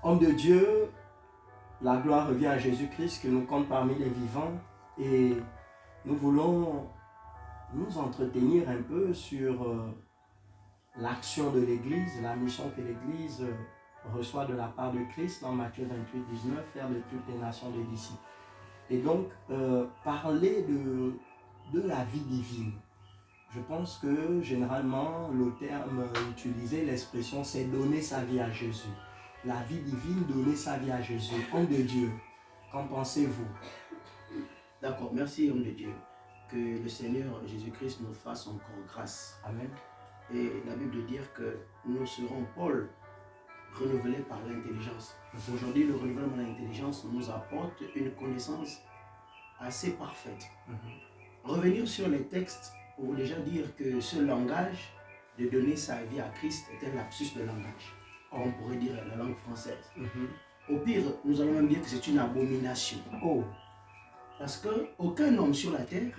Homme de Dieu, la gloire revient à Jésus-Christ que nous compte parmi les vivants et nous voulons nous entretenir un peu sur l'action de l'Église, la mission que l'Église reçoit de la part de Christ dans Matthieu 28, 19, faire de toutes les nations des disciples. Et donc, parler de la vie divine. Je pense que généralement, le terme utilisé, l'expression, c'est donner sa vie à Jésus. La vie divine, donner sa vie à Jésus. Homme de Dieu, qu'en pensez-vous? D'accord, merci homme de Dieu. Que le Seigneur Jésus-Christ nous fasse encore grâce. Amen. Et la Bible dit que nous serons, Paul, renouvelés par l'intelligence. Aujourd'hui, le renouvellement de l'intelligence nous apporte une connaissance assez parfaite. Revenir sur les textes pour déjà dire que ce langage de donner sa vie à Christ est un lapsus de langage. On pourrait dire la langue française. Au pire, nous allons même dire que c'est une abomination. Parce qu'aucun homme sur la terre,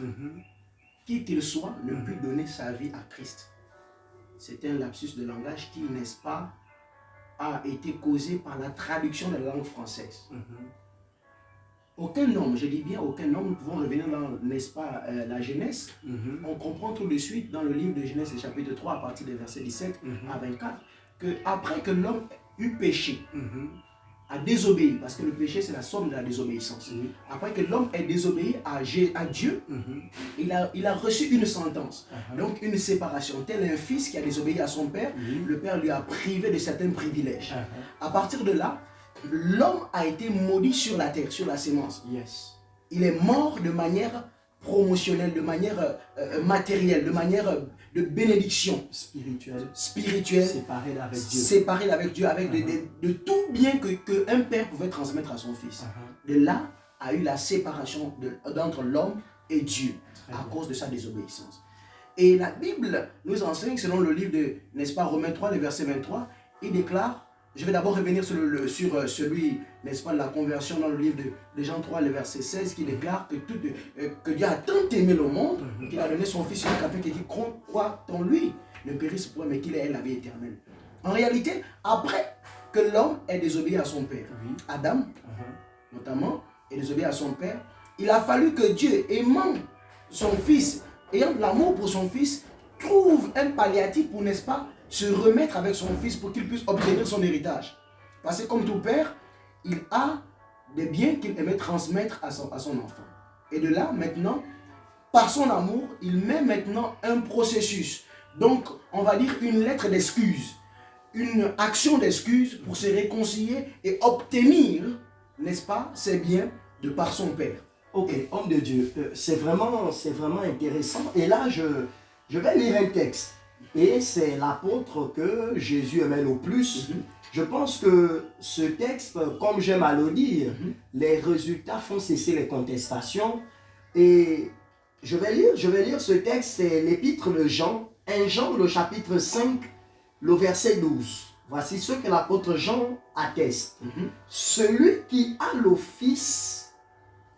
qui qu'il soit, ne peut donner sa vie à Christ. C'est un lapsus de langage qui, n'est-ce pas, a été causé par la traduction de la langue française. Aucun homme, je dis bien aucun homme, nous pouvons revenir dans, n'est-ce pas, la Genèse. On comprend tout de suite dans le livre de Genèse, chapitre 3, à partir des versets 17 à 24, que après que l'homme eut péché, a désobéi, parce que le péché c'est la somme de la désobéissance. Après que l'homme ait désobéi à Dieu, il a reçu une sentence, donc une séparation. Tel un fils qui a désobéi à son père, le père lui a privé de certains privilèges. À partir de là, l'homme a été maudit sur la terre, sur la sémence. Il est mort de manière promotionnelle, de manière matérielle, de manière de bénédiction spirituelle, Séparé avec Dieu. Séparé avec Dieu, avec de tout bien qu'un père pouvait transmettre à son fils. De là a eu la séparation d'entre l'homme et Dieu à cause de sa désobéissance. Et la Bible nous enseigne, selon le livre de, n'est-ce pas, Romains 3, le verset 23, il déclare, je vais d'abord revenir sur celui, n'est-ce pas, la conversion dans le livre de Jean 3, le verset 16, qui déclare que Dieu a tant aimé le monde qu'il a donné son Fils unique afin qu'il croit en lui, ne périsse point, mais qu'il ait la vie éternelle. En réalité, après que l'homme ait désobéi à son père, Adam, notamment, ait désobéi à son père, il a fallu que Dieu, aimant son Fils, ayant de l'amour pour son Fils, trouve un palliatif pour, n'est-ce pas, se remettre avec son fils pour qu'il puisse obtenir son héritage. Parce que comme tout père, il a des biens qu'il aimait transmettre à son enfant. Et de là, maintenant, par son amour, il met maintenant un processus. Donc, on va dire une lettre d'excuse, une action d'excuse pour se réconcilier et obtenir, n'est-ce pas, ses biens de par son père. Ok, homme de Dieu, c'est vraiment intéressant. Et là, je vais lire un texte. Et c'est l'apôtre que Jésus aimait le plus. Je pense que ce texte, comme j'aime à le dire, les résultats font cesser les contestations. Et je vais lire ce texte, c'est l'épître de Jean, 1 Jean, le chapitre 5, le verset 12. Voici ce que l'apôtre Jean atteste. Celui qui a le Fils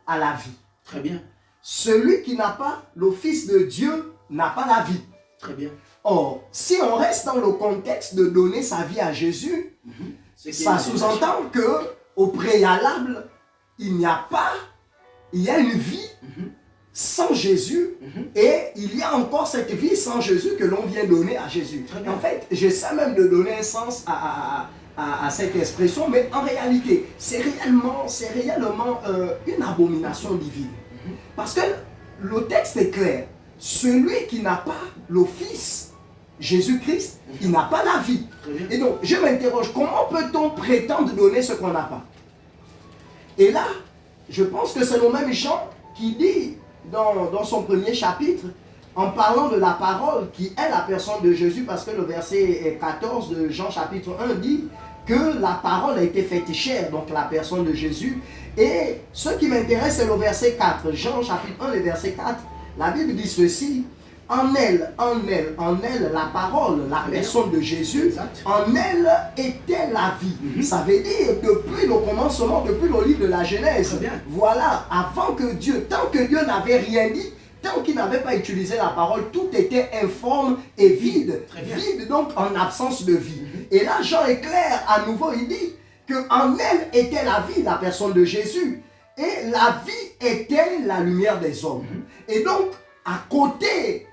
a la vie. Très bien. Celui qui n'a pas le Fils de Dieu n'a pas la vie. Très bien. Or, si on reste dans le contexte de donner sa vie à Jésus, ça sous-entend qu'au préalable, il y a une vie sans Jésus et il y a encore cette vie sans Jésus que l'on vient donner à Jésus. En fait, j'essaie même de donner un sens à cette expression, mais en réalité, c'est réellement une abomination divine. Parce que le texte est clair. Celui qui n'a pas le Fils, Jésus-Christ, il n'a pas la vie. Et donc, je m'interroge, comment peut-on prétendre donner ce qu'on n'a pas? Et là, je pense que c'est le même Jean qui dit dans son premier chapitre, en parlant de la parole qui est la personne de Jésus, parce que le verset 14 de Jean chapitre 1 dit que la parole a été faite chair, donc la personne de Jésus. Et ce qui m'intéresse, c'est le verset 4. Jean chapitre 1, le verset 4. La Bible dit ceci, en elle, la parole, la personne de Jésus, en elle était la vie. Ça veut dire, depuis le commencement, depuis le livre de la Genèse, voilà, avant que Dieu, tant que Dieu n'avait rien dit, tant qu'il n'avait pas utilisé la parole, tout était informe et vide. Vide, donc en absence de vie. Et là, Jean est clair, à nouveau, il dit qu'en elle était la vie, la personne de Jésus. Et la vie était la lumière des hommes. Et donc, à côté